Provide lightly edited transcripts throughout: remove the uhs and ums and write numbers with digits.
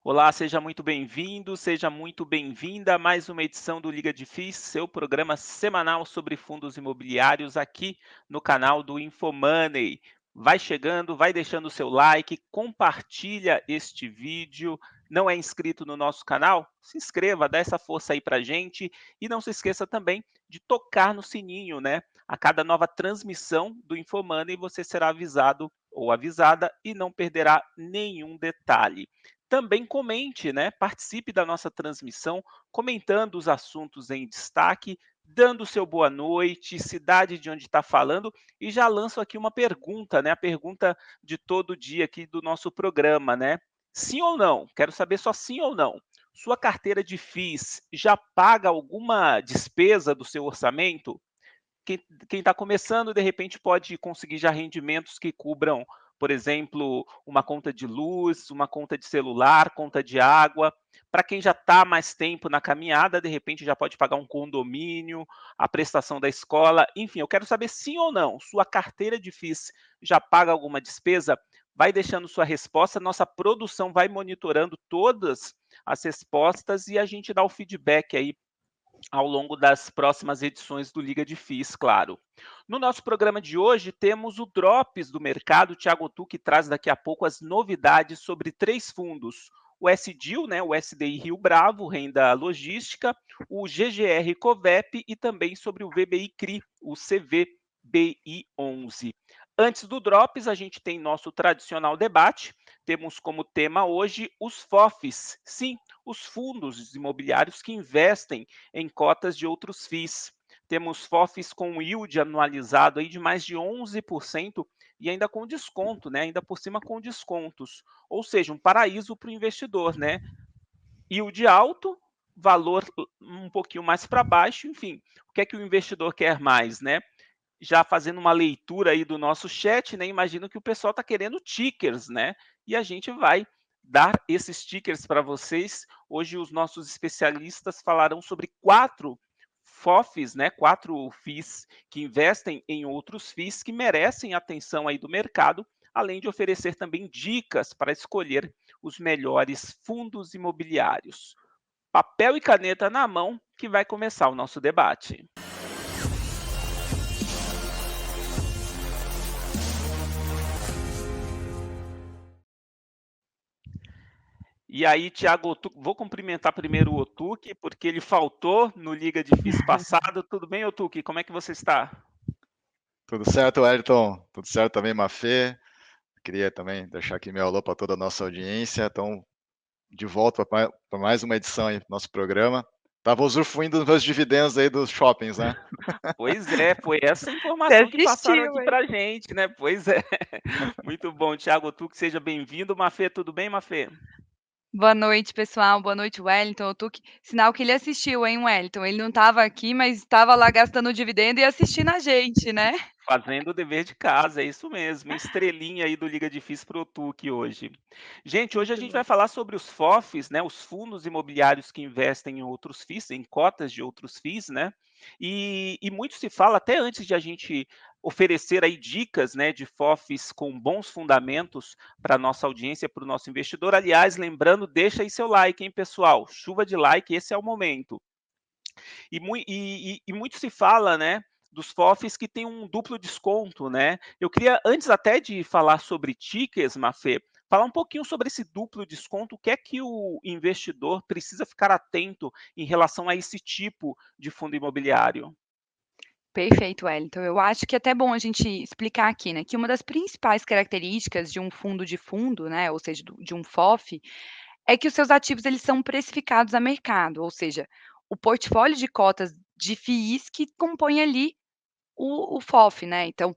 Olá, seja muito bem-vindo, seja muito bem-vinda a mais uma edição do Liga de FIS, seu programa semanal sobre fundos imobiliários aqui no canal do InfoMoney. Vai chegando, vai deixando o seu like, compartilha este vídeo. Não é inscrito no nosso canal? Se inscreva, dá essa força aí pra gente e não se esqueça também de tocar no sininho, né? A cada nova transmissão do InfoMoney você será avisado ou avisada e não perderá nenhum detalhe. Também comente, né? Participe da nossa transmissão, comentando os assuntos em destaque, dando seu boa noite, cidade de onde está falando, e já lanço aqui uma pergunta, né? A pergunta de todo dia aqui do nosso programa, né? Sim ou não? Quero saber só sim ou não. Sua carteira de FIIs já paga alguma despesa do seu orçamento? Quem está começando, de repente, pode conseguir já rendimentos que cubram, por exemplo, uma conta de luz, uma conta de celular, conta de água. Para quem já está mais tempo na caminhada, de repente já pode pagar um condomínio, a prestação da escola. Enfim, eu quero saber sim ou não. Sua carteira de FIIs já paga alguma despesa? Vai deixando sua resposta, nossa produção vai monitorando todas as respostas e a gente dá o feedback aí ao longo das próximas edições do Liga de FIIs, claro. No nosso programa de hoje, temos o Drops do mercado. O Thiago Tuque traz daqui a pouco as novidades sobre três fundos. O SDIL, né, o SDI Rio Bravo, renda logística, o GGR Covep e também sobre o VBI CRI, o CVBI11. Antes do Drops, a gente tem nosso tradicional debate. Temos como tema hoje os FOFs. Sim, os fundos imobiliários que investem em cotas de outros FIIs. Temos FOFs com yield anualizado aí de mais de 11% e ainda com desconto, né? Ainda por cima com descontos. Ou seja, um paraíso para o investidor, né? Yield alto, valor um pouquinho mais para baixo, enfim. O que é que o investidor quer mais, né? Já fazendo uma leitura aí do nosso chat, né? Imagino que o pessoal está querendo tickers, né? E a gente vai dar esses tickers para vocês. Hoje os nossos especialistas falarão sobre 4 FOFs, né? 4 FIIs que investem em outros FIIs que merecem atenção aí do mercado, além de oferecer também dicas para escolher os melhores fundos imobiliários. Papel e caneta na mão que vai começar o nosso debate. E aí, Thiago, vou cumprimentar primeiro o Otuque, porque ele faltou no Liga Difícil passado. Tudo bem, Otuque? Como é que você está? Tudo certo, Wellington? Tudo certo também, Mafê? Queria também deixar aqui meu alô para toda a nossa audiência. Então, de volta para mais uma edição aí do nosso programa. Estava usufruindo dos meus dividendos aí dos shoppings, né? Pois é, foi essa Você informação que passaram assistiu, aqui hein? para gente, né? Pois é. Muito bom, Thiago Otuque, seja bem-vindo. Mafê, tudo bem, Mafê? Boa noite, pessoal. Boa noite, Wellington. Eu tô sinal que ele assistiu, hein, Wellington? Ele não estava aqui, mas estava lá gastando dividendo e assistindo a gente, né? Fazendo o dever de casa, é isso mesmo. Estrelinha aí do Liga Difícil para o Otuque hoje. Gente, hoje a Muito gente bom. vai falar sobre os FOFs, né? Os fundos imobiliários que investem em outros FIIs, em cotas de outros FIIs, né? E muito se fala, até antes de a gente oferecer aí dicas, né, de FOFs com bons fundamentos para a nossa audiência, para o nosso investidor. Aliás, lembrando, deixa aí seu like, hein, pessoal? Chuva de like, esse é o momento. E muito se fala, né, dos FOFs que tem um duplo desconto, né? Eu queria, antes até de falar sobre tickets, Mafê, falar um pouquinho sobre esse duplo desconto, o que é que o investidor precisa ficar atento em relação a esse tipo de fundo imobiliário? Perfeito, Wellington. Eu acho que é até bom a gente explicar aqui, né, que uma das principais características de fundo, né, ou seja, de um FOF, é que os seus ativos eles são precificados a mercado, ou seja, o portfólio de cotas de FIIs que compõe ali o FOF, né, então,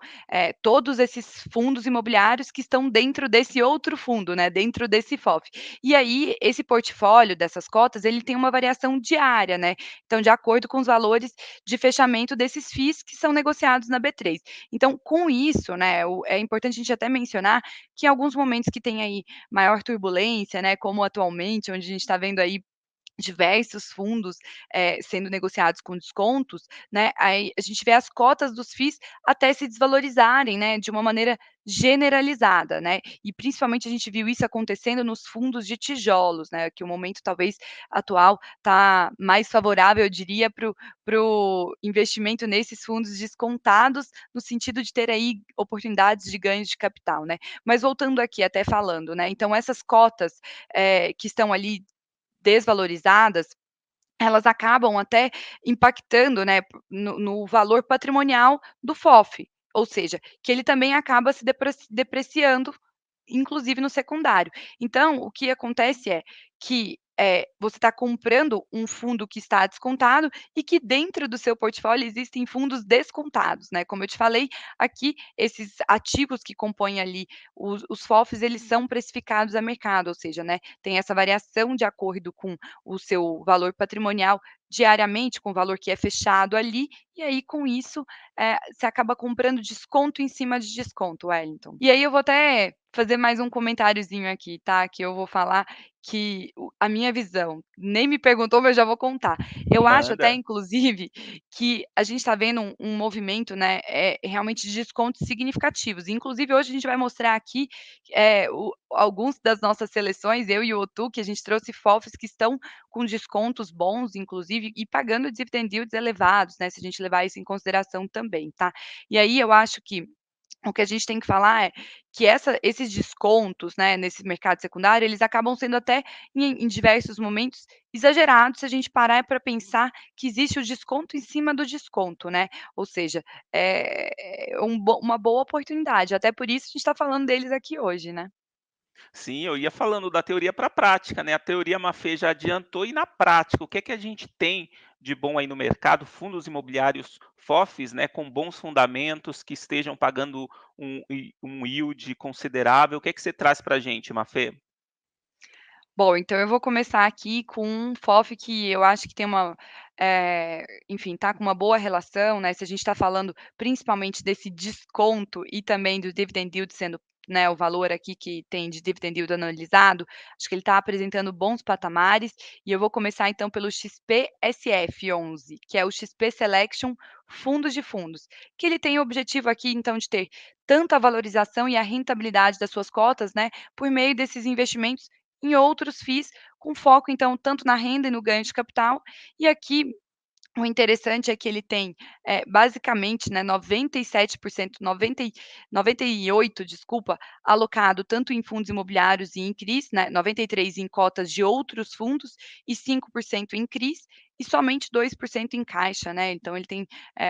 todos esses fundos imobiliários que estão dentro desse outro fundo, né, dentro desse FOF. E aí, esse portfólio dessas cotas, ele tem uma variação diária, né, então de acordo com os valores de fechamento desses FIIs que são negociados na B3. Então, com isso, né, é importante a gente até mencionar que em alguns momentos que tem aí maior turbulência, né, como atualmente, onde a gente está vendo aí diversos fundos, sendo negociados com descontos, né, aí a gente vê as cotas dos FIIs até se desvalorizarem, né, de uma maneira generalizada, né, e principalmente a gente viu isso acontecendo nos fundos de tijolos, né, que o momento talvez atual está mais favorável, eu diria, para o investimento nesses fundos descontados, no sentido de ter aí oportunidades de ganhos de capital, né. Mas voltando aqui, até falando, né, então essas cotas, que estão ali desvalorizadas, elas acabam até impactando, né, no valor patrimonial do FOF, ou seja, que ele também acaba se depreciando, inclusive no secundário. Então, o que acontece é que, você está comprando um fundo que está descontado e que dentro do seu portfólio existem fundos descontados, né. Como eu te falei, aqui esses ativos que compõem ali os FOFs, eles são precificados a mercado, ou seja, né, tem essa variação de acordo com o seu valor patrimonial diariamente, com o valor que é fechado ali, e aí com isso, você acaba comprando desconto em cima de desconto, Wellington. E aí eu vou até fazer mais um comentáriozinho aqui, tá, que eu vou falar que a minha visão, nem me perguntou, mas já vou contar. Eu acho até Manda. inclusive que a gente está vendo um movimento, né, realmente de descontos significativos. Inclusive hoje a gente vai mostrar aqui, alguns das nossas seleções, eu e o Otu, que a gente trouxe FOFs que estão com descontos bons, inclusive, e pagando dividend yields elevados, né, se a gente levar isso em consideração também, tá. E aí eu acho que o que a gente tem que falar é que esses descontos, né, nesse mercado secundário, eles acabam sendo até em diversos momentos exagerados, se a gente parar para pensar que existe o desconto em cima do desconto, né, ou seja, uma boa oportunidade, até por isso a gente está falando deles aqui hoje, né. Sim, eu ia falando da teoria para a prática, né, a teoria Maffei já adiantou e na prática, o que é que a gente tem de bom aí no mercado? Fundos imobiliários FOFs, né, com bons fundamentos, que estejam pagando um yield considerável, o que é que você traz para a gente, Maffei? Bom, então eu vou começar aqui com um FOF que eu acho que tem enfim, tá com uma boa relação, né, se a gente está falando principalmente desse desconto e também do dividend yield sendo, né, o valor aqui que tem de dividend yield analisado, acho que ele está apresentando bons patamares, e eu vou começar então pelo XPSF11, que é o XP Selection Fundos de Fundos, que ele tem o objetivo aqui então de ter tanto a valorização e a rentabilidade das suas cotas, né, por meio desses investimentos em outros FIIs, com foco então tanto na renda e no ganho de capital. E aqui o interessante é que ele tem, basicamente, né, 97%, 98, desculpa, alocado tanto em fundos imobiliários e em CRIs, né, 93 em cotas de outros fundos e 5% em CRIs, e somente 2% em caixa, né, então ele tem,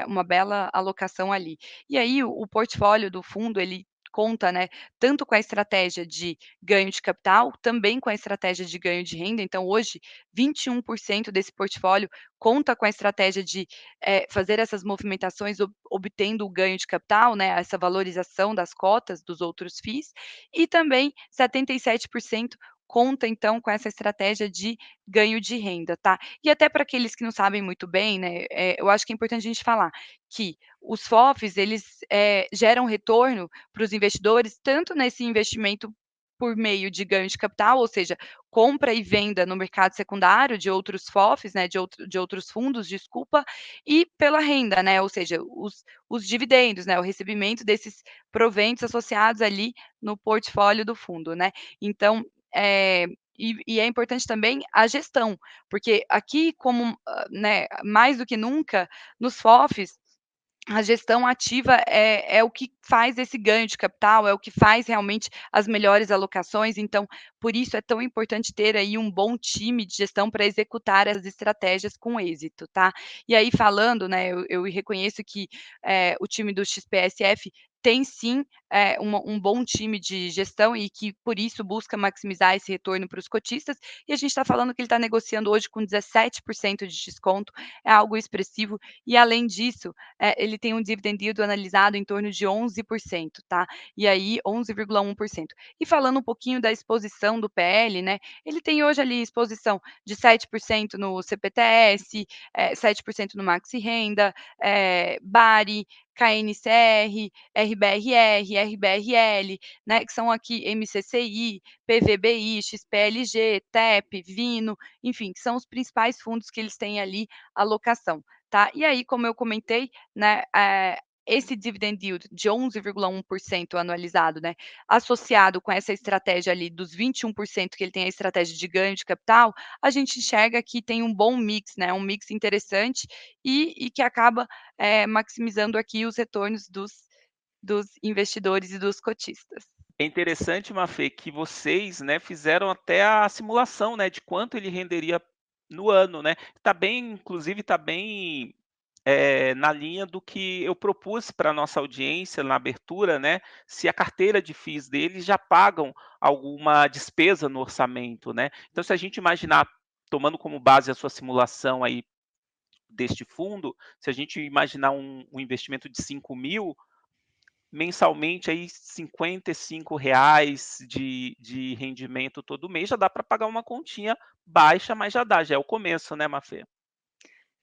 uma bela alocação ali. E aí o portfólio do fundo, ele conta, né, tanto com a estratégia de ganho de capital, também com a estratégia de ganho de renda, então hoje 21% desse portfólio conta com a estratégia de, fazer essas movimentações obtendo o ganho de capital, né, essa valorização das cotas dos outros FIIs, e também 77% conta então com essa estratégia de ganho de renda, tá. E até para aqueles que não sabem muito bem, né, eu acho que é importante a gente falar que os FOFs eles, geram retorno para os investidores tanto nesse investimento por meio de ganho de capital, ou seja, compra e venda no mercado secundário de outros FOFs, né, de outros fundos, desculpa, e pela renda, né, ou seja, os dividendos, né, o recebimento desses proventos associados ali no portfólio do fundo, né. Então, e é importante também a gestão, porque aqui como, né, mais do que nunca, nos FOFs, a gestão ativa é o que faz esse ganho de capital, é o que faz realmente as melhores alocações, então, por isso é tão importante ter aí um bom time de gestão para executar essas estratégias com êxito, tá. E aí falando, né, eu reconheço que, o time do XPSF tem sim, um bom time de gestão e que por isso busca maximizar esse retorno para os cotistas, e a gente está falando que ele está negociando hoje com 17% de desconto, é algo expressivo, e além disso, ele tem um dividend yield analisado em torno de 11%, tá? E aí 11,1%. E falando um pouquinho da exposição do PL, né, ele tem hoje ali exposição de 7% no CPTS, 7% no Maxi Renda, Bari, KNCR, RBRR, RBRL, né, que são aqui MCCI, PVBI, XPLG, TEP, Vino, enfim, que são os principais fundos que eles têm ali alocação, tá? E aí, como eu comentei, né, esse dividend yield de 11,1% anualizado, né, associado com essa estratégia ali dos 21% que ele tem a estratégia de ganho de capital, a gente enxerga que tem um bom mix, né, um mix interessante e que acaba maximizando aqui os retornos dos investidores e dos cotistas. É interessante, Mafê, que vocês, né, fizeram até a simulação, né, de quanto ele renderia no ano, né. Tá bem inclusive tá bem, na linha do que eu propus pra nossa audiência na abertura, né, se a carteira de FIIs deles já pagam alguma despesa no orçamento, né. Então se a gente imaginar, tomando como base a sua simulação aí deste fundo, se a gente imaginar um investimento de 5.000 mensalmente aí R$ 55 de rendimento todo mês, já dá para pagar uma continha baixa, mas já dá, já é o começo, né, Mafê?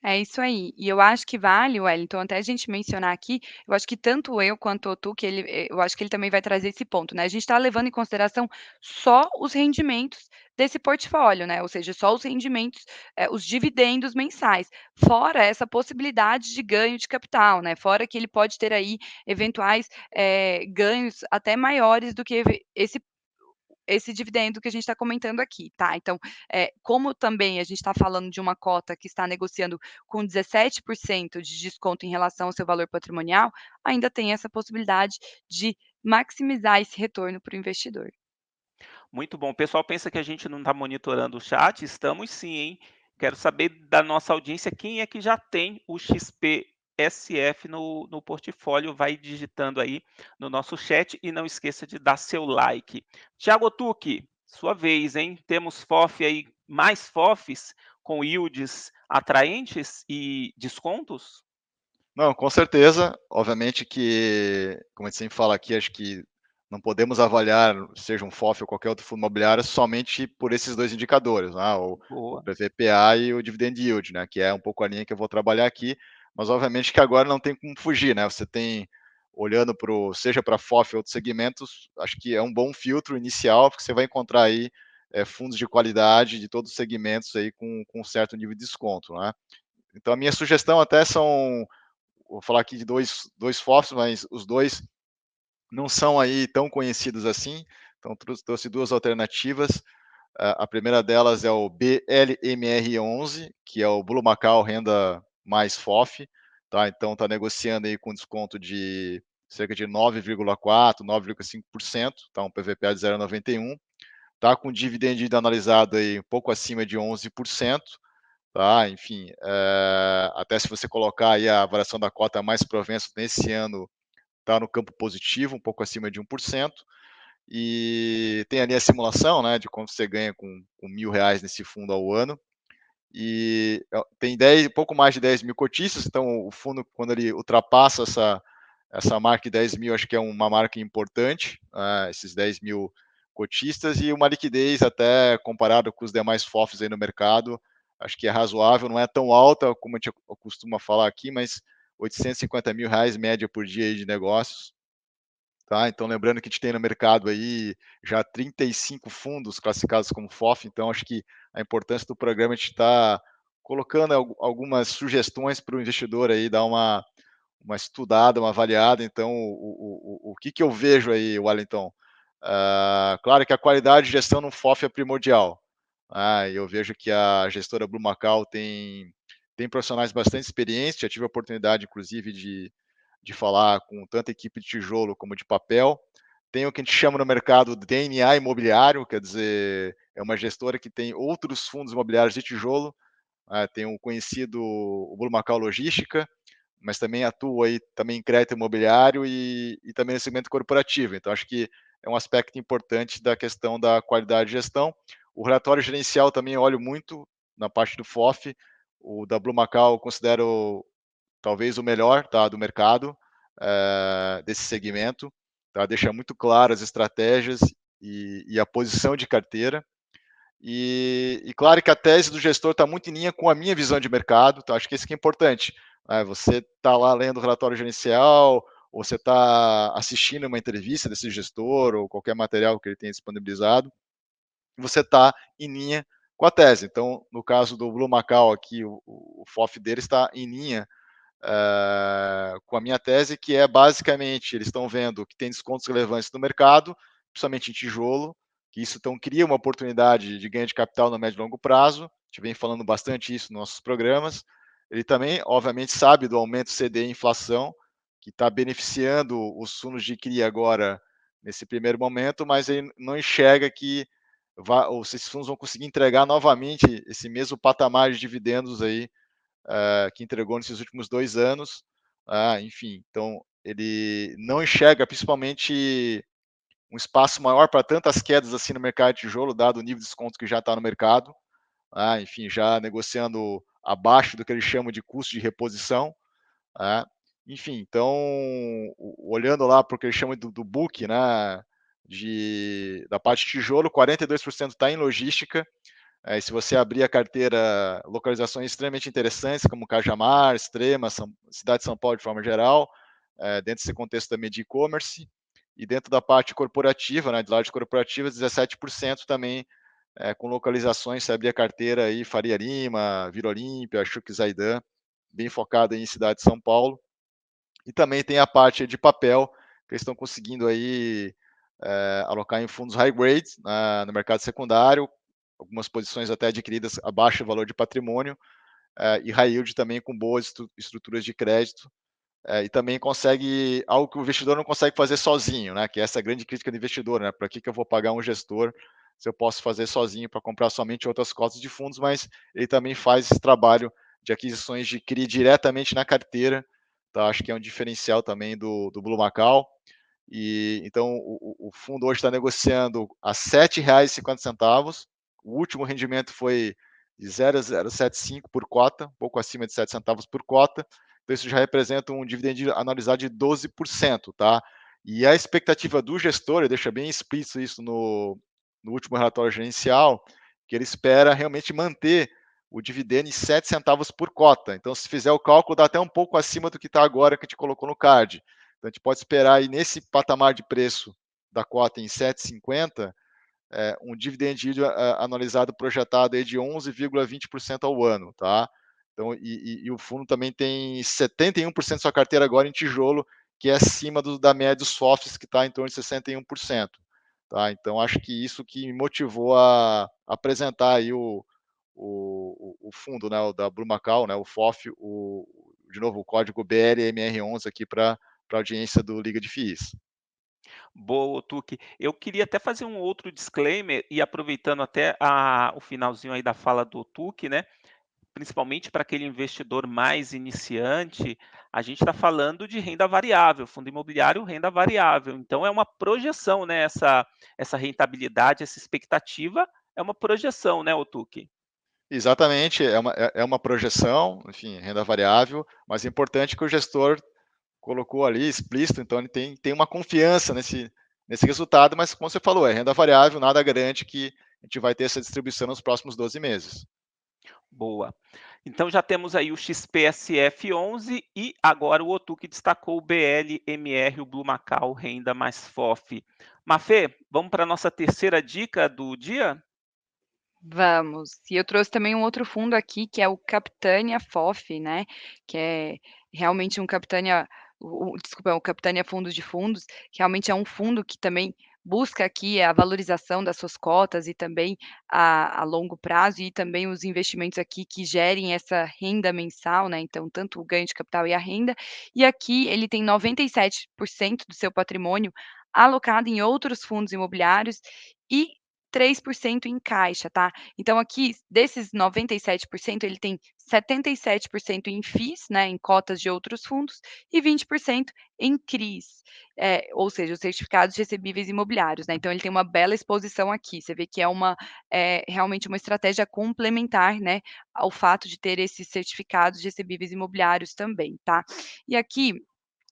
É isso aí. E eu acho que vale, Wellington, até a gente mencionar aqui, eu acho que tanto eu quanto o Tu, que eu acho que ele também vai trazer esse ponto, né? A gente está levando em consideração só os rendimentos desse portfólio, né? Ou seja, só os rendimentos, os dividendos mensais, fora essa possibilidade de ganho de capital, né? Fora que ele pode ter aí eventuais ganhos até maiores do que esse dividendo que a gente está comentando aqui, tá? Então, como também a gente está falando de uma cota que está negociando com 17% de desconto em relação ao seu valor patrimonial, ainda tem essa possibilidade de maximizar esse retorno para o investidor. Muito bom. O pessoal pensa que a gente não está monitorando o chat, estamos sim, hein. Quero saber da nossa audiência quem é que já tem o XPSF no portfólio, vai digitando aí no nosso chat e não esqueça de dar seu like. Thiago Otucci, sua vez, hein. Temos FOF aí, mais FOFs com yields atraentes e descontos? Não, com certeza. Obviamente que, como a gente sempre fala aqui, acho que não podemos avaliar, seja um FOF ou qualquer outro fundo imobiliário, somente por esses dois indicadores, né? O Boa. PVPA e o Dividend Yield, né? Que é um pouco a linha que eu vou trabalhar aqui, mas obviamente que agora não tem como fugir, né? Você tem, olhando para seja para FOF ou outros segmentos, acho que é um bom filtro inicial, porque você vai encontrar aí fundos de qualidade de todos os segmentos aí com um certo nível de desconto, né? Então a minha sugestão até são, vou falar aqui de dois FOFs, mas os dois não são aí tão conhecidos assim, então trouxe duas alternativas. A primeira delas é o BLMR11, que é o Blue Macau Renda mais FOF, tá? Então está negociando aí com desconto de cerca de 9,4%, 9,5%, tá? Um PVPA de 0,91, tá? Com dividend yield analisado aí um pouco acima de 11%, tá? Enfim, até se você colocar aí a variação da cota mais provença nesse ano, está no campo positivo, um pouco acima de 1%, e tem ali a simulação, né, de quanto você ganha com R$ 1.000 nesse fundo ao ano, e tem 10, pouco mais de 10 mil cotistas, então o fundo, quando ele ultrapassa essa marca de 10 mil, acho que é uma marca importante, esses 10 mil cotistas, e uma liquidez até comparado com os demais FOFs aí no mercado, acho que é razoável, não é tão alta como a gente costuma falar aqui, mas R$ 850 mil média por dia aí de negócios, tá? Então lembrando que a gente tem no mercado aí já 35 fundos classificados como FOF, então acho que a importância do programa é a gente estar colocando algumas sugestões para o investidor aí dar uma estudada, uma avaliada. Então, o que eu vejo aí, Wellington? Claro que a qualidade de gestão no FOF é primordial. Eu vejo que a gestora Blue Macau tem profissionais bastante experientes, já tive a oportunidade, inclusive, de falar com tanto a equipe de tijolo como de papel. Tem o que a gente chama no mercado de DNA imobiliário, quer dizer, é uma gestora que tem outros fundos imobiliários de tijolo, tem o conhecido o Blue Macau Logística, mas também atua aí também em crédito imobiliário e também no segmento corporativo. Então, acho que é um aspecto importante da questão da qualidade de gestão. O relatório gerencial também eu olho muito na parte do FOF. O da Blue Macau eu considero talvez o melhor, tá, do mercado. desse segmento, tá? Deixa muito claro as estratégias e a posição de carteira. E claro que a tese do gestor está muito em linha com a minha visão de mercado, então acho que isso que é importante. Você está lá lendo o relatório gerencial, ou você está assistindo uma entrevista desse gestor, ou qualquer material que ele tenha disponibilizado, e você está em linha com a tese. Então, no caso do Blue Macau aqui, o FOF dele está em linha com a minha tese, que é basicamente, eles estão vendo que tem descontos relevantes no mercado, principalmente em tijolo, que isso então cria uma oportunidade de ganho de capital no médio e longo prazo. A gente vem falando bastante isso nos nossos programas. Ele também, obviamente, sabe do aumento CDI e inflação, que está beneficiando os fundos de CRI agora nesse primeiro momento, mas ele não enxerga que esses fundos vão conseguir entregar novamente esse mesmo patamar de dividendos aí que entregou nesses últimos 2 anos. Enfim, então ele não enxerga principalmente um espaço maior para tantas quedas assim no mercado de tijolo, dado o nível de desconto que já está no mercado. Enfim, já negociando abaixo do que eles chamam de custo de reposição. Enfim, então, olhando lá para o que eles chamam do book, né, da parte de tijolo, 42% está em logística. Se você abrir a carteira, localizações extremamente interessantes, como Cajamar, Extrema, cidade de São Paulo de forma geral, dentro desse contexto também de e-commerce, e dentro da parte corporativa, né, de lajes corporativas, 17% também com localizações, se abrir a carteira aí, Faria Lima, Vila Olímpia, Chuque Zaidan, bem focada em cidade de São Paulo. E também tem a parte de papel, que eles estão conseguindo aí alocar em fundos high grade no mercado secundário, algumas posições até adquiridas abaixo do valor de patrimônio, e high yield também com boas estruturas de crédito, e também consegue algo que o investidor não consegue fazer sozinho, né? Que é essa grande crítica do investidor, né? Para que eu vou pagar um gestor se eu posso fazer sozinho para comprar somente outras cotas de fundos, mas ele também faz esse trabalho de aquisições de CRI diretamente na carteira, tá? Acho que é um diferencial também do Blue Macau. E então o fundo hoje está negociando a R$ 7,50. O último rendimento foi de 0,075 por cota, um pouco acima de 7 centavos por cota. Então isso já representa um dividendo anualizado de 12%, tá? E a expectativa do gestor, ele deixa bem explícito isso no último relatório gerencial, que ele espera realmente manter o dividendo em 7 centavos por cota. Então, se fizer o cálculo, dá até um pouco acima do que está agora, que a gente colocou no card. Então, a gente pode esperar aí nesse patamar de preço da cota em 7,50, um dividend yield anualizado projetado aí de 11,20% ao ano, tá? Então, e o fundo também tem 71% da sua carteira agora em tijolo, que é acima da média dos FOFs, que está em torno de 61%. Tá? Então, acho que isso que me motivou a apresentar aí o fundo, né, o da Blue Macau, né, o FOF, de novo, o código BLMR11 aqui para a audiência do Liga de FIIs. Boa, Tuque. Eu queria até fazer um outro disclaimer e aproveitando até o finalzinho aí da fala do Tuque, né? Principalmente para aquele investidor mais iniciante, a gente está falando de renda variável, fundo imobiliário, renda variável. Então é uma projeção, né? Essa rentabilidade, essa expectativa é uma projeção, né, Otuki? Exatamente, é uma projeção, enfim, renda variável, mas é importante que o gestor colocou ali explícito, então ele tem uma confiança nesse resultado, mas como você falou, é renda variável, nada garante que a gente vai ter essa distribuição nos próximos 12 meses. Boa. Então já temos aí o XPSF11 e agora o Otuki destacou o BLMR, o Blue Macau, renda mais FOF. Mafê, vamos para a nossa terceira dica do dia? Vamos. E eu trouxe também um outro fundo aqui, que é o Capitânia FOF, né, que é realmente um Capitânia desculpa, é o Capitânia Fundos de Fundos, que realmente é um fundo que também busca aqui a valorização das suas cotas e também a longo prazo, e também os investimentos aqui que gerem essa renda mensal, né, então tanto o ganho de capital e a renda. E aqui ele tem 97% do seu patrimônio alocado em outros fundos imobiliários e 3% em caixa, tá. Então aqui, desses 97%, ele tem 77% em FIIs, né, em cotas de outros fundos, e 20% em CRIs, ou seja, os certificados recebíveis imobiliários, né. Então ele tem uma bela exposição aqui, você vê que é realmente uma estratégia complementar, né, ao fato de ter esses certificados recebíveis imobiliários também, tá. E aqui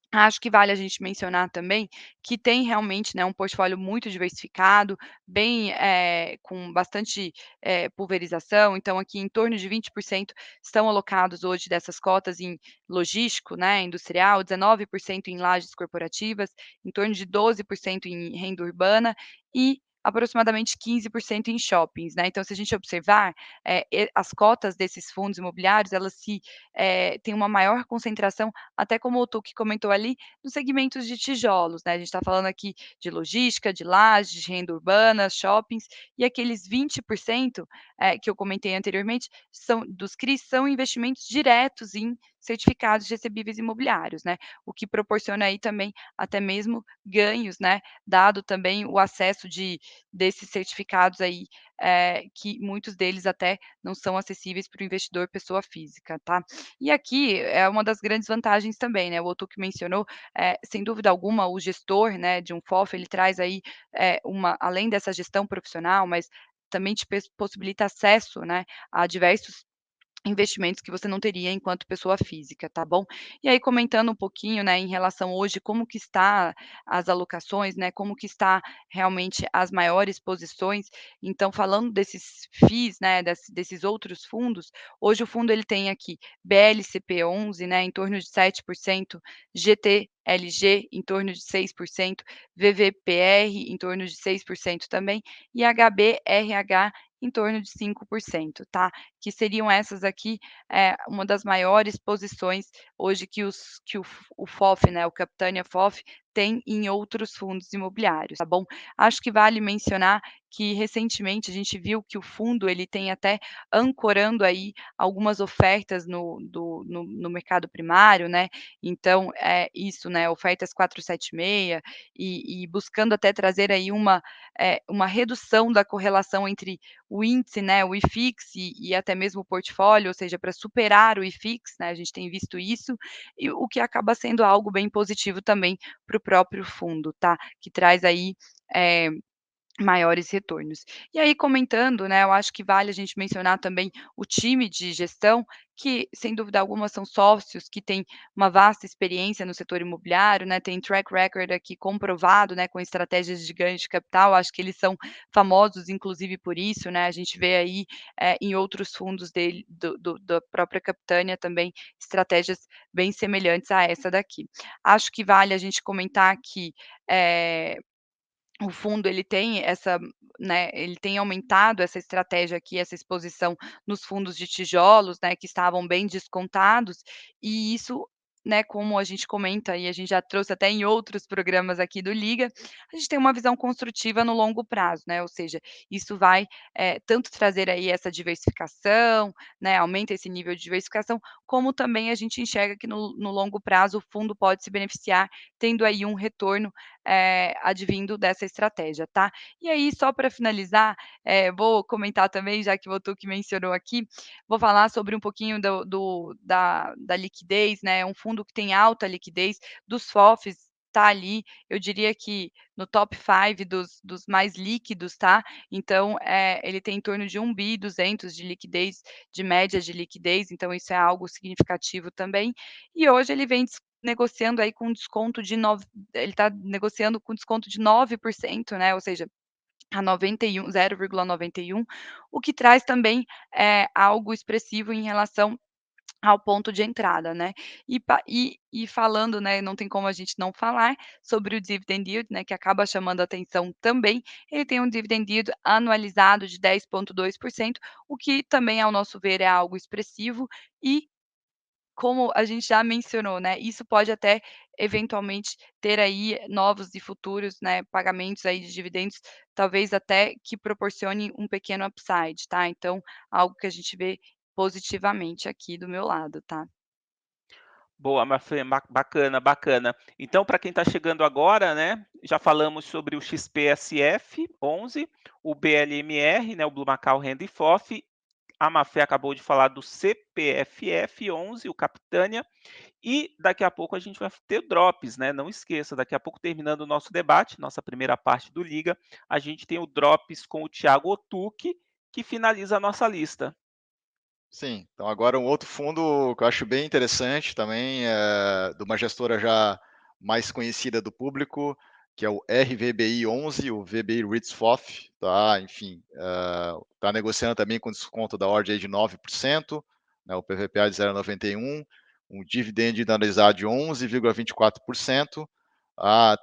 Acho que vale a gente mencionar também que tem realmente, né, um portfólio muito diversificado, bem, com bastante, pulverização, então aqui em torno de 20% estão alocados hoje dessas cotas em logístico, né, industrial, 19% em lajes corporativas, em torno de 12% em renda urbana e aproximadamente 15% em shoppings, né. Então se a gente observar, as cotas desses fundos imobiliários, elas têm uma maior concentração, até como o Tuque comentou ali, nos segmentos de tijolos, né, a gente está falando aqui de logística, de lajes, de renda urbana, shoppings, e aqueles 20%, que eu comentei anteriormente, são dos CRIs, são investimentos diretos em certificados recebíveis imobiliários, né, o que proporciona aí também até mesmo ganhos, né, dado também o acesso desses certificados aí, que muitos deles até não são acessíveis para o investidor pessoa física, tá. E aqui é uma das grandes vantagens também, né, o Otuk mencionou, sem dúvida alguma o gestor, né, de um FOF, ele traz aí, além dessa gestão profissional, mas também te possibilita acesso, né, a diversos investimentos que você não teria enquanto pessoa física, tá bom. E aí comentando um pouquinho, né, em relação hoje como que está as alocações, né, como que está realmente as maiores posições, então falando desses FIIs, né, desses outros fundos, hoje o fundo ele tem aqui BLCP11, né, em torno de 7%, GTLG em torno de 6%, VVPR em torno de 6% também, e HBRH em torno de 5%, tá. Que seriam essas aqui, uma das maiores posições hoje que o FOF, né, o Capitânia FOF, tem em outros fundos imobiliários, tá bom. Acho que vale mencionar que recentemente a gente viu que o fundo ele tem até ancorando aí algumas ofertas no mercado primário, né, então, isso, né, ofertas 476 e buscando até trazer aí uma redução da correlação entre o índice, né, o IFIX e até mesmo o portfólio, ou seja, para superar o IFIX, né, a gente tem visto isso, e o que acaba sendo algo bem positivo também para o próprio fundo, tá, que traz aí, eh, maiores retornos. E aí comentando, né, eu acho que vale a gente mencionar também o time de gestão, que sem dúvida alguma são sócios que têm uma vasta experiência no setor imobiliário, né, tem track record aqui comprovado, né, com estratégias de ganho de capital, acho que eles são famosos inclusive por isso, né, a gente vê aí, em outros fundos dele da própria Capitânia também, estratégias bem semelhantes a essa daqui. Acho que vale a gente comentar que, o fundo ele tem essa, né, ele tem aumentado essa estratégia aqui, essa exposição nos fundos de tijolos, né, que estavam bem descontados, e isso, né, como a gente comenta e a gente já trouxe até em outros programas aqui do Liga, a gente tem uma visão construtiva no longo prazo, né, ou seja, isso vai, tanto trazer aí essa diversificação, né, aumenta esse nível de diversificação, como também a gente enxerga que no longo prazo o fundo pode se beneficiar, tendo aí um retorno advindo dessa estratégia, tá. E aí só para finalizar, vou comentar também, já que o Otuk mencionou aqui, vou falar sobre um pouquinho da liquidez, né, um fundo que tem alta liquidez, dos FOFs, tá ali, eu diria que no top 5 dos mais líquidos, tá. Então, ele tem em torno de 1.200 de liquidez, de média de liquidez, então isso é algo significativo também. E hoje ele vem negociando aí com desconto de ele está negociando com desconto de 9%, né, ou seja, a 91, 0,91, o que traz também, algo expressivo em relação ao ponto de entrada, né. E falando, né, não tem como a gente não falar sobre o dividend yield, né, que acaba chamando a atenção também, ele tem um dividend yield anualizado de 10,2%, o que também, ao nosso ver, é algo expressivo e como a gente já mencionou, né, isso pode até eventualmente ter aí novos e futuros, né, pagamentos aí de dividendos, talvez até que proporcione um pequeno upside, tá. Então, algo que a gente vê positivamente aqui do meu lado, tá. Boa, Mafê, bacana, bacana. Então, para quem está chegando agora, né, já falamos sobre o XPSF 11, o BLMR, né, o Blue Macau Renda e FOF, a Mafê acabou de falar do CPFF 11, o Capitânia, e daqui a pouco a gente vai ter drops, né? Não esqueça, daqui a pouco terminando o nosso debate, nossa primeira parte do Liga, a gente tem o drops com o Thiago Otuque, que finaliza a nossa lista. Sim, então agora um outro fundo que eu acho bem interessante também, de uma gestora já mais conhecida do público, que é o RVBI 11, o VBI Ritz-FOF, tá? Enfim, está negociando também com desconto da ordem aí de 9%, né? O PVPA de 0,91, um dividend analisado de 11,24%.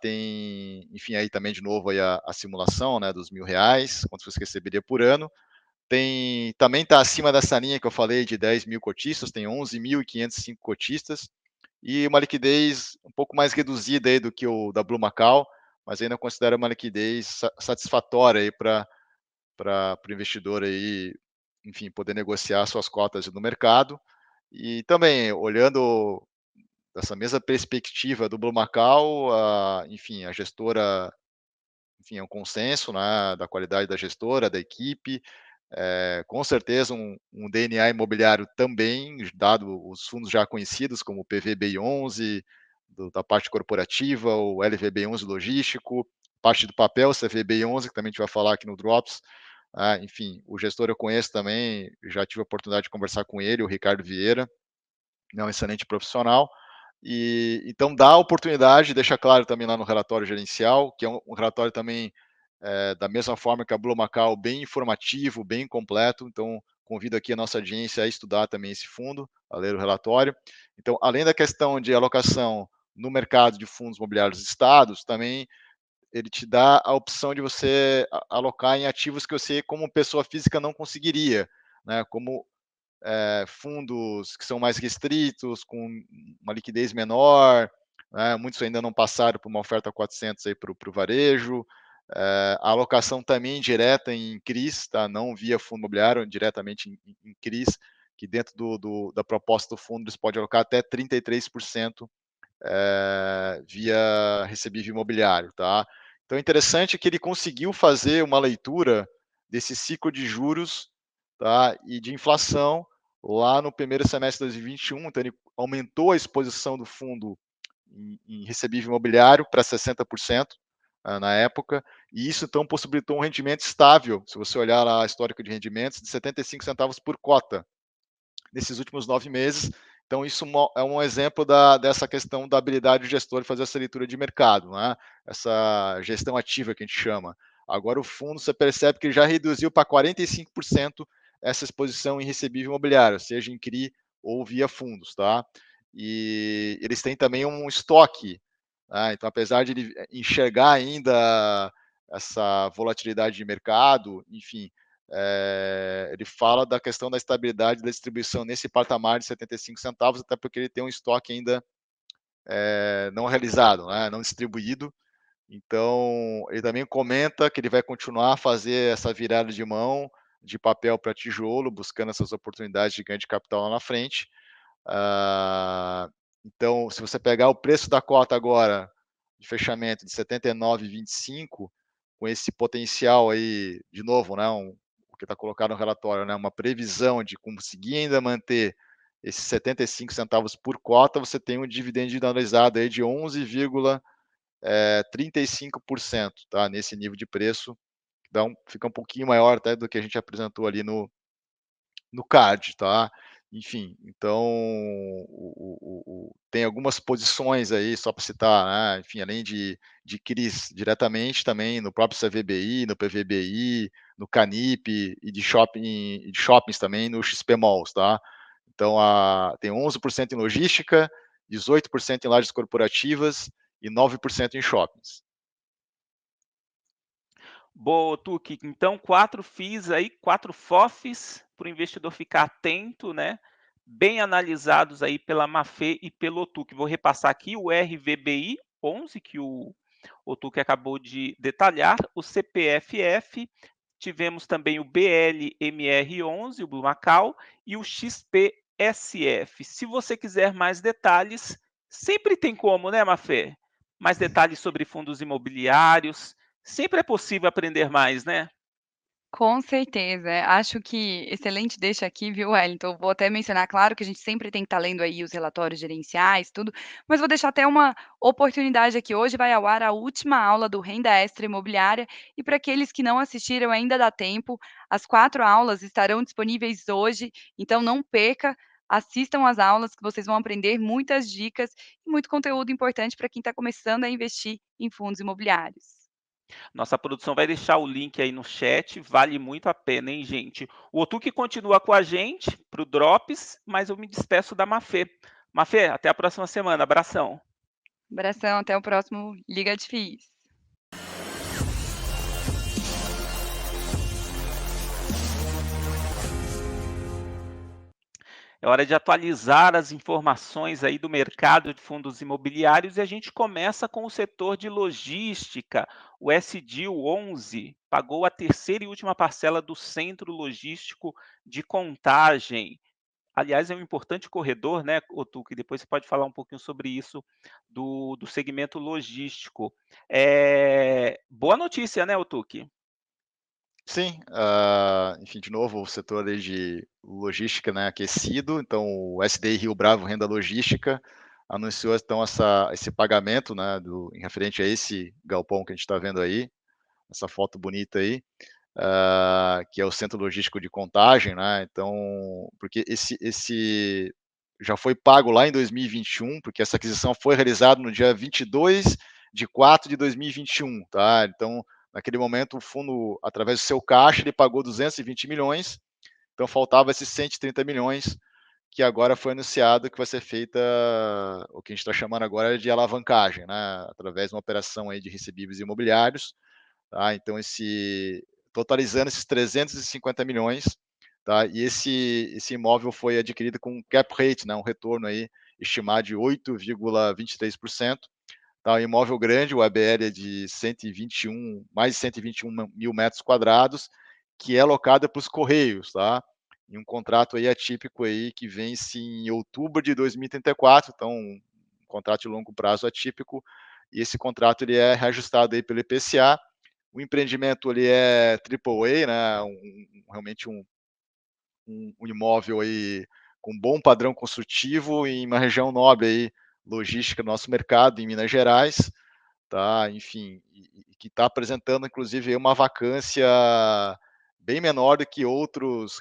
Tem, enfim, aí também de novo aí a simulação, né, dos R$ 1.000, quanto você receberia por ano. Também está acima dessa linha que eu falei de 10 mil cotistas, tem 11.505 cotistas, e uma liquidez um pouco mais reduzida aí do que o da Blue Macau, mas ainda considero uma liquidez satisfatória para o investidor aí, enfim, poder negociar suas cotas no mercado. E também, olhando dessa mesma perspectiva do Blue Macau, enfim, a gestora, enfim, é um consenso, né, da qualidade da gestora, da equipe, com certeza um DNA imobiliário também, dado os fundos já conhecidos, como o PVBI11, da parte corporativa, o LVBI11 logístico, parte do papel, CVBI11, que também a gente vai falar aqui no Drops. Enfim, o gestor eu conheço também, já tive a oportunidade de conversar com ele, o Ricardo Vieira, é um excelente profissional. E então dá a oportunidade, deixa claro também lá no relatório gerencial, que é um relatório também da mesma forma que a Blue Macau, bem informativo, bem completo. Então, convido aqui a nossa audiência a estudar também esse fundo, a ler o relatório. Então, além da questão de alocação no mercado de fundos imobiliários estados, também ele te dá a opção de você alocar em ativos que você, como pessoa física, não conseguiria, né? Como fundos que são mais restritos, com uma liquidez menor, né? Muitos ainda não passaram por uma oferta 400 aí para o varejo, a alocação também direta em CRIs, tá? Não via fundo imobiliário, diretamente em CRIs, que dentro da proposta do fundo eles podem alocar até 33% via recebível imobiliário, tá? Então, é interessante que ele conseguiu fazer uma leitura desse ciclo de juros, tá? E de inflação lá no primeiro semestre de 2021, então ele aumentou a exposição do fundo em recebível imobiliário para 60% na época, e isso então possibilitou um rendimento estável, se você olhar lá a histórico de rendimentos, de 75 centavos por cota nesses últimos 9 meses. Então, isso é um exemplo dessa questão da habilidade do gestor de fazer essa leitura de mercado, né? Essa gestão ativa que a gente chama. Agora, o fundo, você percebe que ele já reduziu para 45% essa exposição em recebível imobiliário, seja em CRI ou via fundos, tá? E eles têm também um estoque, né? Então, apesar de ele enxergar ainda essa volatilidade de mercado, enfim, ele fala da questão da estabilidade da distribuição nesse patamar de 75 centavos, até porque ele tem um estoque ainda não realizado, né, não distribuído. Então, ele também comenta que ele vai continuar a fazer essa virada de mão de papel para tijolo, buscando essas oportunidades de ganho de capital lá na frente. Então, se você pegar o preço da cota agora, de fechamento de 79,25, com esse potencial aí, de novo, né, o que está colocado no relatório, né, uma previsão de conseguir ainda manter esses 75 centavos por cota, você tem um dividendo analisado aí de 11,35%, tá? Nesse nível de preço, fica um pouquinho maior até do que a gente apresentou ali no card, tá? Enfim, então tem algumas posições aí, só para citar, né? Enfim, além de CRIs diretamente, também no próprio CVBI, no PVBI, no Canip e de shoppings também no XP Malls, tá? Então tem 11% em logística, 18% em lajes corporativas e 9% em shoppings. Boa, Tuque. Então, 4 FIIs aí, 4 FOFs para o investidor ficar atento, né? Bem analisados aí pela Mafê e pelo Tuque. Vou repassar aqui o RVBI 11, que o Tuque acabou de detalhar, o CPFF, tivemos também o BLMR 11, o Blue Macau, e o XPSF. Se você quiser mais detalhes, sempre tem como, né, Mafê? Mais detalhes sobre fundos imobiliários, sempre é possível aprender mais, né? Com certeza, acho que excelente deixa aqui, viu, Wellington. Vou até mencionar, claro que a gente sempre tem que estar lendo aí os relatórios gerenciais, tudo, mas vou deixar até uma oportunidade aqui. Hoje vai ao ar a última aula do Renda Extra Imobiliária e para aqueles que não assistiram ainda dá tempo, as 4 aulas estarão disponíveis hoje, então não perca. Assistam às aulas que vocês vão aprender muitas dicas e muito conteúdo importante para quem está começando a investir em fundos imobiliários. Nossa produção vai deixar o link aí no chat, vale muito a pena, hein, gente. O Otuki continua com a gente para o Drops, mas eu me despeço da Mafê. Mafê, até a próxima semana. Abração. Abração, até o próximo Liga de FIIs. É hora de atualizar as informações aí do mercado de fundos imobiliários e a gente começa com o setor de logística. O SDIL 11 pagou a terceira e última parcela do Centro Logístico de Contagem. Aliás, é um importante corredor, né, Otuki? Depois você pode falar um pouquinho sobre isso do segmento logístico. Boa notícia, né, Otuki? Sim, enfim, de novo, o setor aí de logística, né, aquecido, então o SDI Rio Bravo Renda Logística anunciou então esse pagamento, né, em referente a esse galpão que a gente está vendo aí, essa foto bonita aí, que é o Centro Logístico de Contagem, né, então, porque esse já foi pago lá em 2021, porque essa aquisição foi realizada no dia 22/4 de 2021, tá, então, naquele momento, o fundo, através do seu caixa, ele pagou 220 milhões, então faltava esses 130 milhões, que agora foi anunciado que vai ser feita o que a gente está chamando agora de alavancagem, né, através de uma operação aí de recebíveis imobiliários, tá, então totalizando esses 350 milhões, tá, e esse imóvel foi adquirido com cap rate, né, um retorno aí estimado de 8,23%, tá, um imóvel grande, o ABL é de 121, mais de 121 mil metros quadrados, que é alocada para os Correios, tá? Em um contrato aí atípico aí que vence em outubro de 2034, então um contrato de longo prazo atípico, e esse contrato ele é reajustado aí pelo IPCA. O empreendimento ele é AAA, né? Realmente um imóvel aí com bom padrão construtivo em uma região nobre aí, logística do nosso mercado em Minas Gerais, tá? Enfim, e que está apresentando inclusive uma vacância bem menor do que outras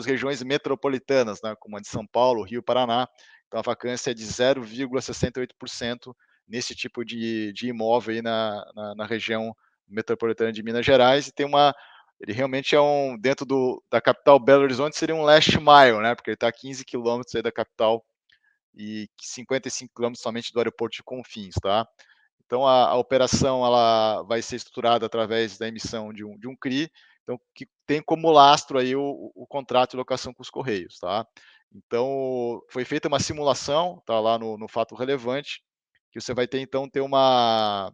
regiões metropolitanas, né? Como a de São Paulo, Rio, Paraná. Então a vacância é de 0,68% nesse tipo de imóvel aí na região metropolitana de Minas Gerais e ele realmente é dentro da capital Belo Horizonte seria um last mile, né? Porque ele está a 15 quilômetros da capital e 55 quilômetros somente do aeroporto de Confins, tá? Então a operação ela vai ser estruturada através da emissão de um CRI, então que tem como lastro aí o contrato de locação com os Correios, tá? Então foi feita uma simulação, tá lá no fato relevante, que você vai ter então uma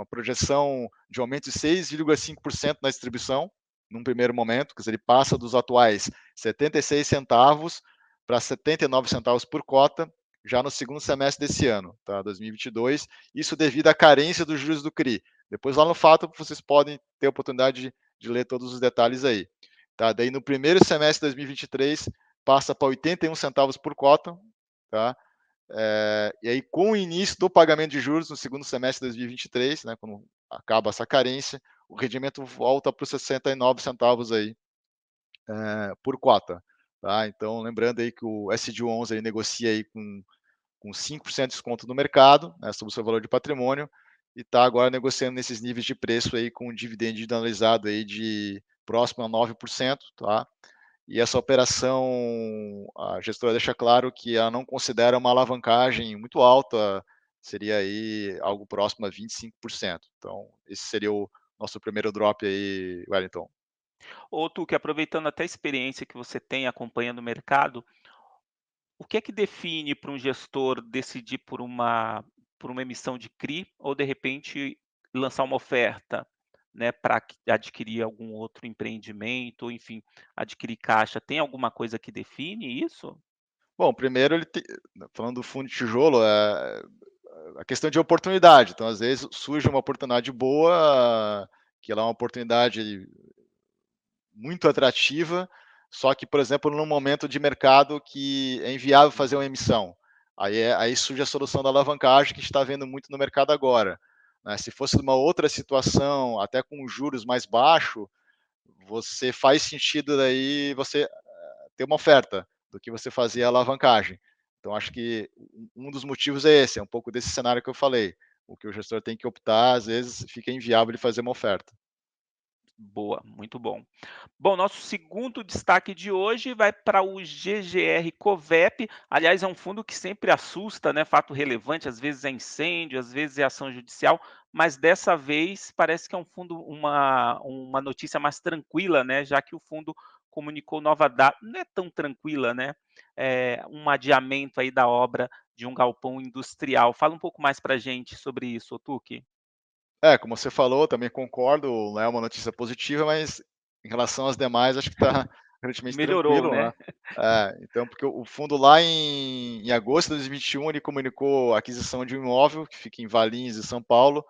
projeção de aumento de 6,5% na distribuição, num primeiro momento, quer dizer, ele passa dos atuais 76 centavos para 79 centavos por cota, já no segundo semestre desse ano, tá, 2022, isso devido à carência dos juros do CRI. Depois lá no fato vocês podem ter a oportunidade de ler todos os detalhes aí. Tá, daí no primeiro semestre de 2023 passa para 81 centavos por cota, tá? E aí, com o início do pagamento de juros no segundo semestre de 2023, né, quando acaba essa carência, o rendimento volta para os 69 centavos aí, por cota. Tá? Então, lembrando aí que o SD11 aí negocia aí com 5% de desconto no mercado, né, sobre o seu valor de patrimônio, e está agora negociando nesses níveis de preço aí com um dividendo individualizado aí de próximo a 9%, tá? E essa operação, a gestora deixa claro que ela não considera uma alavancagem muito alta, seria aí algo próximo a 25%. Então, esse seria o nosso primeiro drop aí, Wellington. Ô, Tuque, aproveitando até a experiência que você tem acompanhando o mercado, o que é que define para um gestor decidir por uma emissão de CRI ou, de repente, lançar uma oferta, né, para adquirir algum outro empreendimento ou, enfim, adquirir caixa? Tem alguma coisa que define isso? Bom, primeiro falando do fundo de tijolo, a questão de oportunidade. Então, às vezes surge uma oportunidade boa, que ela é uma oportunidade muito atrativa, só que, por exemplo, num momento de mercado que é inviável fazer uma emissão. Aí surge a solução da alavancagem que a gente está vendo muito no mercado agora. Né? Se fosse uma outra situação, até com juros mais baixos, você faz sentido daí você ter uma oferta. do que você fazer a alavancagem. Então, acho que um dos motivos é esse, é um pouco desse cenário que eu falei. O que o gestor tem que optar, às vezes, fica inviável ele fazer uma oferta. Boa, muito bom. Bom, nosso segundo destaque de hoje vai para o GGR Covep. Aliás, é um fundo que sempre assusta, né? Fato relevante, às vezes é incêndio, às vezes é ação judicial, mas dessa vez parece que é um fundo, uma notícia mais tranquila, né? Já que o fundo comunicou nova data, não é tão tranquila, né? Um adiamento aí da obra de um galpão industrial. Fala um pouco mais para a gente sobre isso, Otuki. Como você falou, também concordo, não é uma notícia positiva, mas em relação às demais, acho que está relativamente Melhorou, tranquilo, né. né? Então, porque o fundo lá em agosto de 2021, ele comunicou a aquisição de um imóvel que fica em Valinhos, em São Paulo,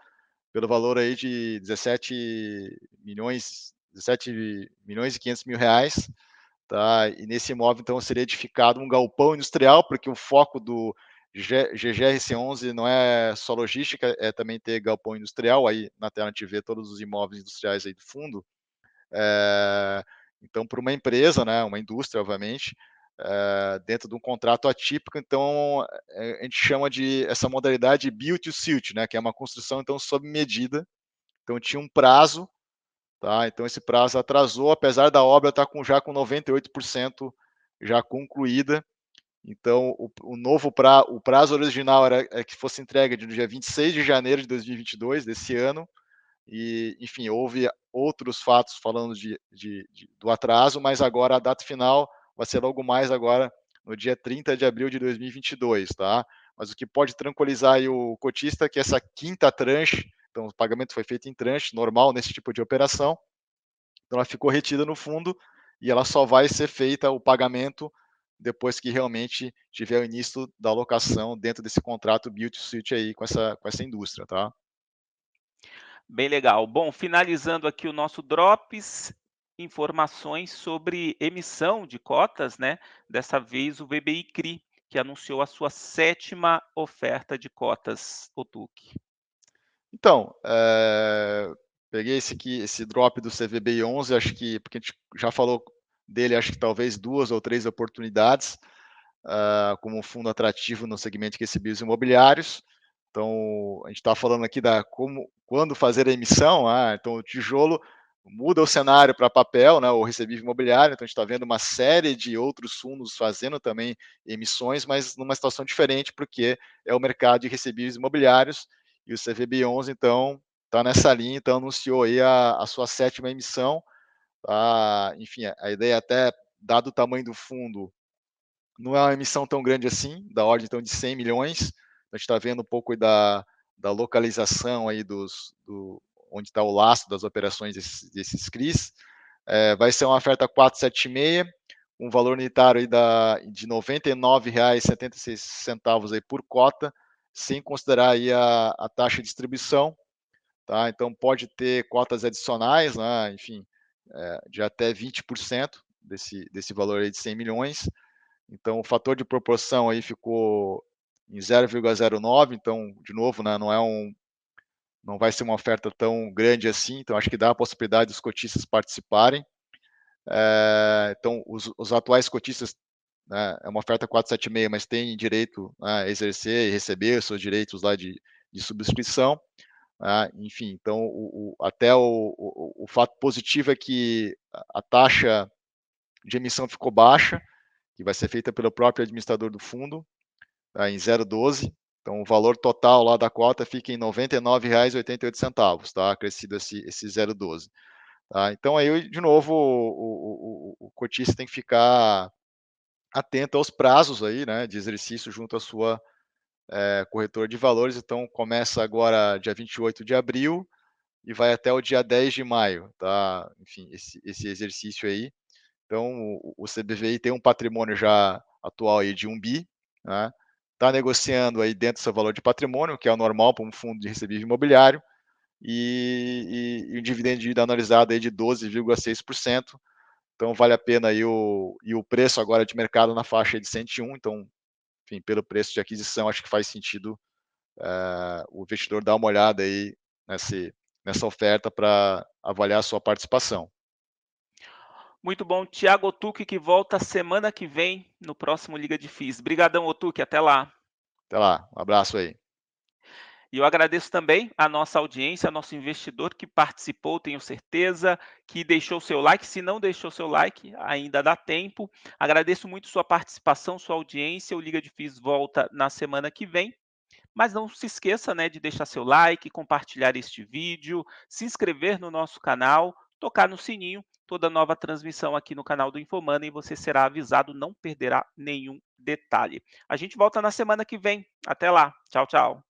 pelo valor aí de 17.500.000 reais, tá. E nesse imóvel, então, seria edificado um galpão industrial, porque o foco do GGRC11 não é só logística, é também ter galpão industrial. Aí na tela a gente vê todos os imóveis industriais aí do fundo. Eh, então, para uma empresa, né, uma indústria, obviamente, dentro de um contrato atípico, então, a gente chama de essa modalidade build to suit, né, que é uma construção, então, sob medida. Então tinha um prazo, tá, então esse prazo atrasou, apesar da obra estar já com 98% já concluída. Então o prazo original era que fosse entregue no dia 26 de janeiro de 2022, desse ano, e, enfim, houve outros fatos falando do atraso, mas agora a data final vai ser logo mais agora, no dia 30 de abril de 2022, tá? Mas o que pode tranquilizar aí o cotista é que essa quinta tranche, então o pagamento foi feito em tranche, normal nesse tipo de operação, então ela ficou retida no fundo e ela só vai ser feita o pagamento depois que realmente tiver o início da alocação dentro desse contrato build to suit aí com essa indústria, tá? Bem legal. Bom, finalizando aqui o nosso Drops, informações sobre emissão de cotas, né? Dessa vez o VBI CRI, que anunciou a sua sétima oferta de cotas, Otuki. Então, peguei esse drop do CVBI11, acho que porque a gente já falou dele, acho que talvez 2 ou 3 oportunidades, como um fundo atrativo no segmento de recebíveis imobiliários. Então, a gente está falando aqui quando fazer a emissão, então o tijolo muda o cenário para papel, né, o recebível imobiliário, então a gente está vendo uma série de outros fundos fazendo também emissões, mas numa situação diferente, porque é o mercado de recebíveis imobiliários, e o CVB11, então, está nessa linha, então anunciou aí a sua sétima emissão. Enfim, a ideia até, dado o tamanho do fundo, não é uma emissão tão grande assim, da ordem então de 100 milhões. A gente está vendo um pouco aí da localização aí onde está o lastro das operações desses CRIs. Vai ser uma oferta 476, um valor unitário aí de R$ 99,76 aí por cota, sem considerar aí a taxa de distribuição, tá? Então pode ter cotas adicionais, né? Enfim, de até 20% desse valor aí de 100 milhões. Então, o fator de proporção aí ficou em 0,09, então, de novo, né, não vai ser uma oferta tão grande assim, então acho que dá a possibilidade dos cotistas participarem. Então, os atuais cotistas, né, é uma oferta 476, mas tem direito, né, a exercer e receber os seus direitos lá de subscrição. Enfim, então, até o fato positivo é que a taxa de emissão ficou baixa, que vai ser feita pelo próprio administrador do fundo, tá, em 0,12. Então, o valor total lá da cota fica em R$ 99,88, tá? Acrescido esse 0,12. Tá? Então, aí, de novo, o cotista tem que ficar atento aos prazos aí, né, de exercício junto à sua corretora de valores. Então, começa agora dia 28 de abril e vai até o dia 10 de maio, tá? Enfim, esse exercício aí. Então, o CBVI tem um patrimônio já atual aí de 1 bi, né? Está negociando aí dentro do seu valor de patrimônio, que é o normal para um fundo de recebível imobiliário, e um dividendo de analisado aí de 12,6%. Então, vale a pena aí o preço agora de mercado na faixa de 101. Então, enfim, pelo preço de aquisição, acho que faz sentido o investidor dar uma olhada aí nessa oferta para avaliar a sua participação. Muito bom. Tiago Otuki, que volta semana que vem no próximo Liga de FIS. Obrigadão, Otuque, até lá. Até lá, um abraço aí. E eu agradeço também a nossa audiência, nosso investidor que participou, tenho certeza, que deixou seu like. Se não deixou seu like, ainda dá tempo. Agradeço muito sua participação, sua audiência. O Liga de FIS volta na semana que vem. Mas não se esqueça, né, de deixar seu like, compartilhar este vídeo, se inscrever no nosso canal, tocar no sininho. Toda nova transmissão aqui no canal do Infomoney, você será avisado, não perderá nenhum detalhe. A gente volta na semana que vem. Até lá. Tchau, tchau.